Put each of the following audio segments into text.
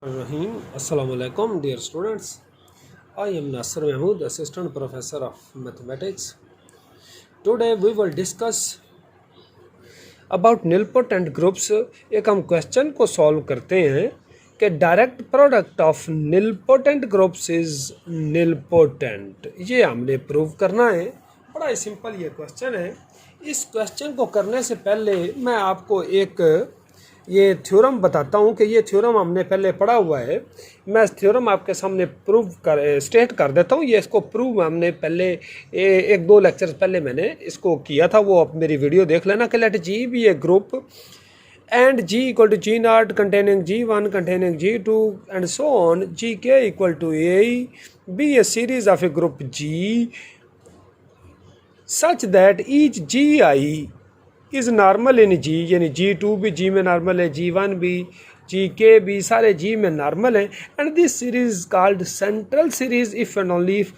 Rahim. Assalamu alaikum, dear students. I am Nasser Mahmood, Assistant Professor of Mathematics. Today we will discuss about nilpotent groups. एक हम question को solve करते हैं कि direct product of nilpotent groups is nilpotent. ये हमने prove करना है. बड़ा ही सिंपल ये क्वेश्चन है. इस क्वेश्चन को करने से पहले मैं आपको एक ये थ्योरम बताता हूँ कि ये थ्योरम हमने पहले पढ़ा हुआ है. मैं इस थ्योरम आपके सामने स्टेट कर देता हूँ. ये इसको प्रूव हमने पहले एक दो लेक्चर्स पहले मैंने इसको किया था, वो आप मेरी वीडियो देख लेना. कि let G be a group and G equal to G naught containing G one containing G two and so on G K equal to E be a series of a group G such that each G I is normal in G, यानी G to भी जी में normal है, जी one भी, जी के भी, सारे जी में normal है. And this series called central series if and only if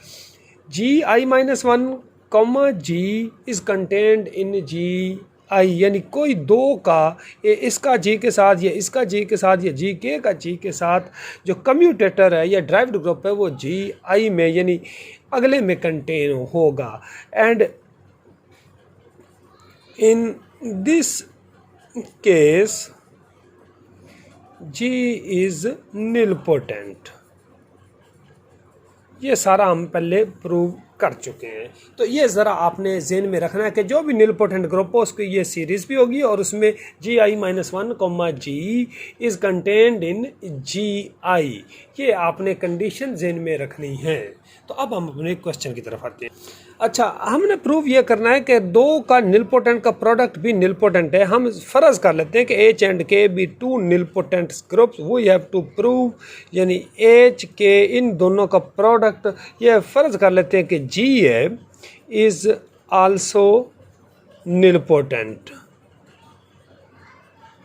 G I minus one comma G is contained in G I, यानी कोई दो का इसका जी के साथ या इसका जी के साथ या जी के का जी के साथ जो कम्यूटेटर है या ड्राइव्ड ग्रुप है वो जी आई में यानी अगले में कंटेन होगा. And in this case G is nilpotent. ये सारा हम पहले प्रूव कर चुके हैं. तो ये ज़रा आपने ज़हन में रखना है कि जो भी nilpotent ग्रुप हो उसकी ये सीरीज़ भी होगी और उसमें G I minus one comma G is contained in G I. ये आपने कंडीशन ज़हन में रखनी है. तो अब हम अपने क्वेश्चन की तरफ आते हैं. अच्छा, हमने प्रूव ये करना है कि दो का nilpotent का प्रोडक्ट भी nilpotent है. हम फ़र्ज कर लेते हैं कि H and K be two nilpotent groups. We have to prove यानी एच के इन दोनों का प्रोडक्ट. ये फ़र्ज कर लेते हैं कि जी है इज़ आल्सो nilpotent.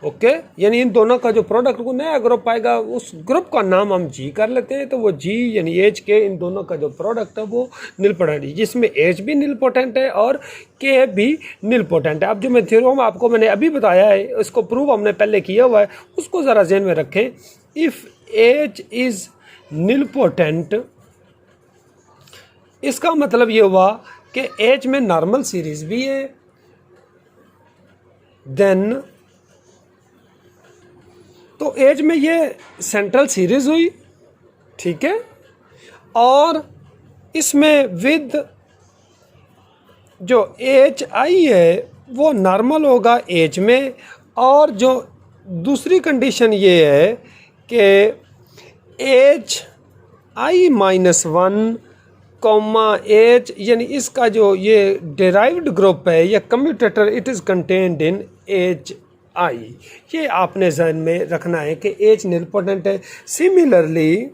ओके यानी इन दोनों का जो प्रोडक्ट को नया ग्रुप आएगा उस ग्रुप का नाम हम जी कर लेते हैं. तो वो जी यानी एच के इन दोनों का जो प्रोडक्ट है वो nilpotent है, जिसमें एच भी nilpotent है और के भी nilpotent है. अब जो मैं थ्योरम आपको मैंने अभी बताया है उसको प्रूव हमने पहले किया हुआ है, उसको ज़रा ज़हन में रखें. इफ़ एच इज़ nilpotent इसका मतलब ये हुआ कि एच में नॉर्मल सीरीज भी है. देन तो एज में ये सेंट्रल सीरीज हुई, ठीक है, और इसमें विद जो एच आई है वो नॉर्मल होगा एच में. और जो दूसरी कंडीशन ये है कि H I minus one comma H यानी इसका जो ये डेराइव्ड ग्रुप है या commutator it is contained in H I. ये आपने ज़हन में रखना है कि एच nilpotent है. सिमिलरली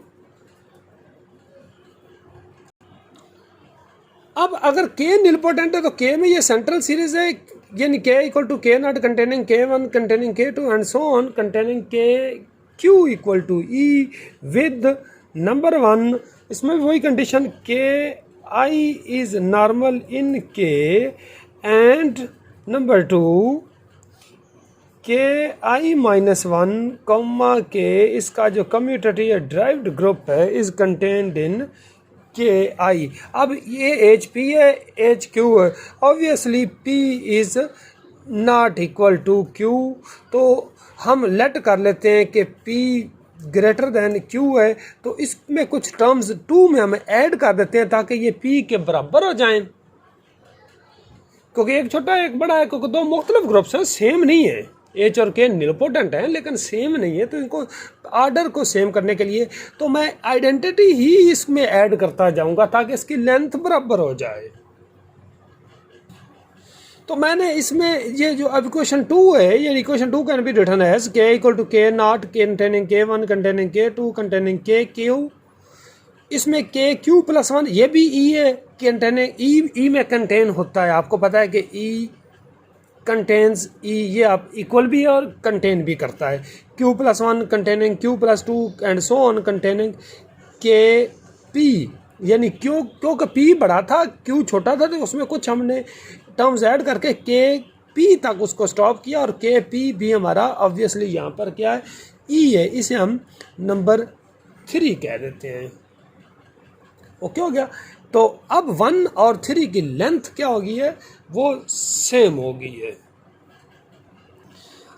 अब अगर के nilpotent है तो के में ये सेंट्रल सीरीज है, यानी K equal to K naught containing K one containing K two and so on containing K Q equal to E with number one. इसमें वही कंडीशन के आई इज़ नॉर्मल इन के एंड नंबर टू के आई minus one comma के इसका जो commutative या derived group है is contained in K I. अब ये एच पी है एच क्यू है. Obviously P is not equal to Q, तो हम लेट कर लेते हैं कि पी ग्रेटर दैन क्यू है. तो इसमें कुछ टर्म्स टू में हम ऐड कर देते हैं ताकि ये पी के बराबर हो जाएं, क्योंकि एक छोटा एक बड़ा है, क्योंकि दो मुख्तलिफ ग्रुप्स हैं, सेम नहीं है. एच और के nilpotent हैं लेकिन सेम नहीं है, तो इनको आर्डर को सेम करने के लिए तो मैं आइडेंटिटी ही इसमें ऐड करता जाऊंगा ताकि इसकी लेंथ बराबर हो जाए. तो मैंने इसमें ये जो अब इक्वेशन टू है ये equation two can be written as K equal to K naught containing K one containing K two containing K Q. इसमें के क्यू प्लस वन ये भी ई है, कंटेनिंग ई में कंटेन होता है. आपको पता है कि ई कंटेन्स ई, ये आप इक्वल भी है और कंटेन भी करता है. Q plus one containing Q plus two and so on containing के पी, यानी क्यों का पी बड़ा था क्यू छोटा था, तो उसमें कुछ हमने टर्म्स ऐड करके के पी तक उसको स्टॉप किया और के पी भी हमारा ऑब्वियसली यहाँ पर क्या है ई है, इसे हम नंबर 3 कह देते हैं। ओके हो गया। तो अब 1 और 3 की लेंथ क्या होगी है, वो सेम हो गई है।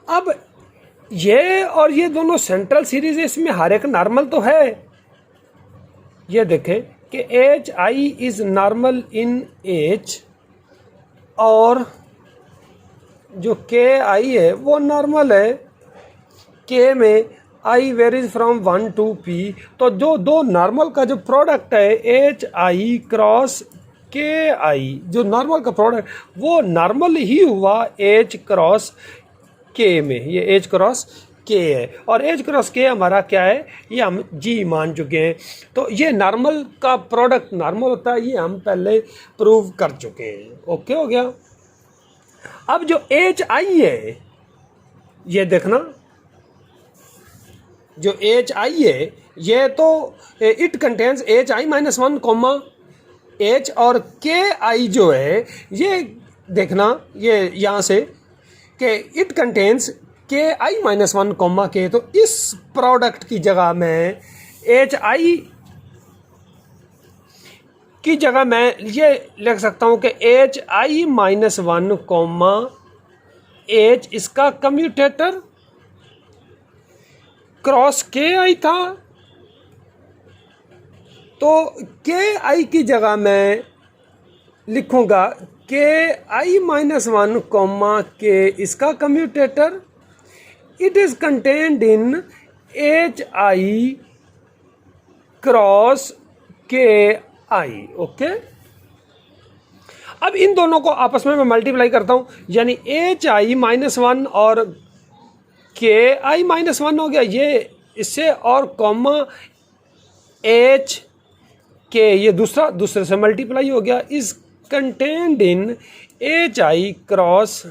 अब ये और ये दोनों सेंट्रल सीरीज है, इसमें हर एक नॉर्मल तो है। ये देखें कि H I is normal in H, और जो के आई है वो नॉर्मल है के में, आई वेरीज फ्रॉम 1 to p। तो जो दो नॉर्मल का जो प्रोडक्ट है एच आई क्रॉस के आई, जो नॉर्मल का प्रोडक्ट वो नॉर्मल ही हुआ एच क्रॉस के में, ये एच क्रॉस के है। और एच क्रॉस के हमारा क्या है, ये हम जी मान चुके हैं। तो ये नॉर्मल का प्रोडक्ट नॉर्मल होता है, ये हम पहले प्रूव कर चुके हैं। ओके हो गया। अब जो एच आई है, ये देखना, जो एच आई है ये तो it contains H I minus 1 comma H, और के आई जो है ये देखना, ये यहाँ से कि इट कंटेन्स के आई माइनस 1 कॉमा के। तो इस प्रोडक्ट की जगह में एच आई की जगह मैं ये लिख सकता हूँ कि H I minus 1 comma H इसका कम्यूटेटर क्रॉस के आई था। तो के आई की जगह मैं लिखूंगा के आई माइनस 1 कॉमा के इसका commutator, it is contained in H I cross के आई। ओके, अब इन दोनों को आपस में मैं मल्टीप्लाई करता हूं, यानी एच आई माइनस 1 और के आई माइनस 1 हो गया ये इससे, और कॉमा एच के ये दूसरे से मल्टीप्लाई हो गया, is contained in H I cross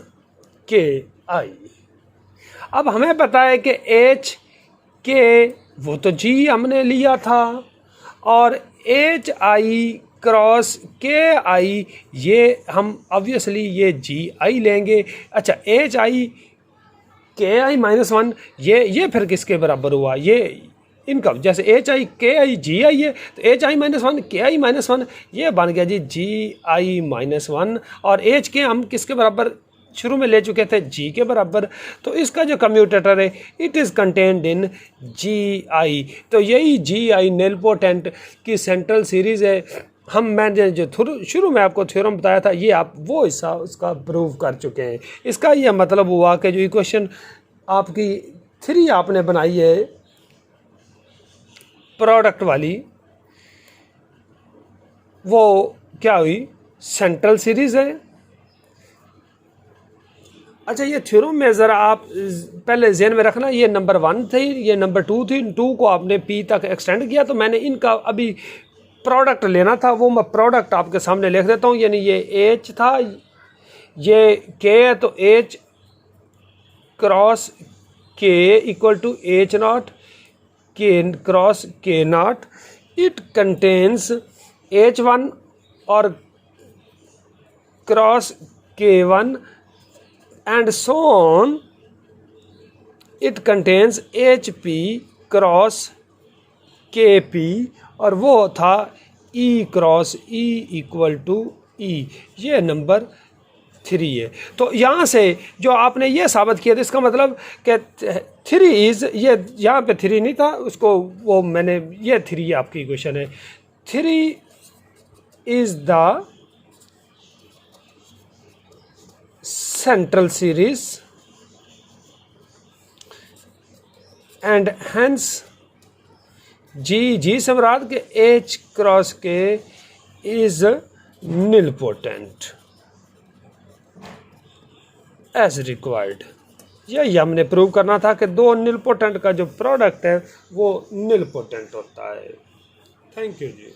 के आई। अब हमें पता है कि एच के वो तो जी हमने लिया था, और एच आई क्रॉस के आई ये हम ऑब्वियसली ये जी आई लेंगे। अच्छा, एच आई के आई माइनस 1 ये फिर किसके बराबर हुआ, ये इनका जैसे एच आई के आई जी आई है, तो एच आई माइनस 1 के आई माइनस 1 ये बन गया जी जी आई माइनस 1, और एच के हम किसके बराबर शुरू में ले चुके थे, जी के बराबर। तो इसका जो कम्यूटेटर है it is contained in G आई। तो यही जी आई नीलपोटेंट की सेंट्रल सीरीज़ है। मैंने जो शुरू में आपको थ्योरम बताया था ये आप वो हिस्सा उसका प्रूव कर चुके हैं। इसका यह मतलब हुआ कि जो इक्वेशन आपकी 3 आपने बनाई है प्रोडक्ट वाली, वो क्या हुई, सेंट्रल सीरीज़ है। अच्छा, ये थ्योरम में ज़रा आप पहले ज़हन में रखना, ये नंबर 1 थी, ये नंबर 2 थी, 2 को आपने पी तक एक्सटेंड किया। तो मैंने इनका अभी प्रोडक्ट लेना था, वो मैं प्रोडक्ट आपके सामने लिख देता हूँ। यानी ये एच था, ये के है, तो एच क्रॉस के इक्वल टू एच नॉट के क्रॉस के नॉट, इट कंटेन्स एच 1 और क्रॉस के 1 and so on, it contains HP cross KP, और वो था E cross E equal to E। ये नंबर 3 है। तो यहाँ से जो आपने ये साबित किया था, इसका मतलब कि 3 इज़, ये यहाँ पे 3 नहीं था उसको, वो मैंने ये 3 आपकी इक्वेशन है, 3 is the central series and hence G से मुराद के H क्रॉस के is nilpotent as required। यही हमने प्रूव करना था कि 2 nilpotent का जो प्रोडक्ट है वो nilpotent होता है। Thank you ji.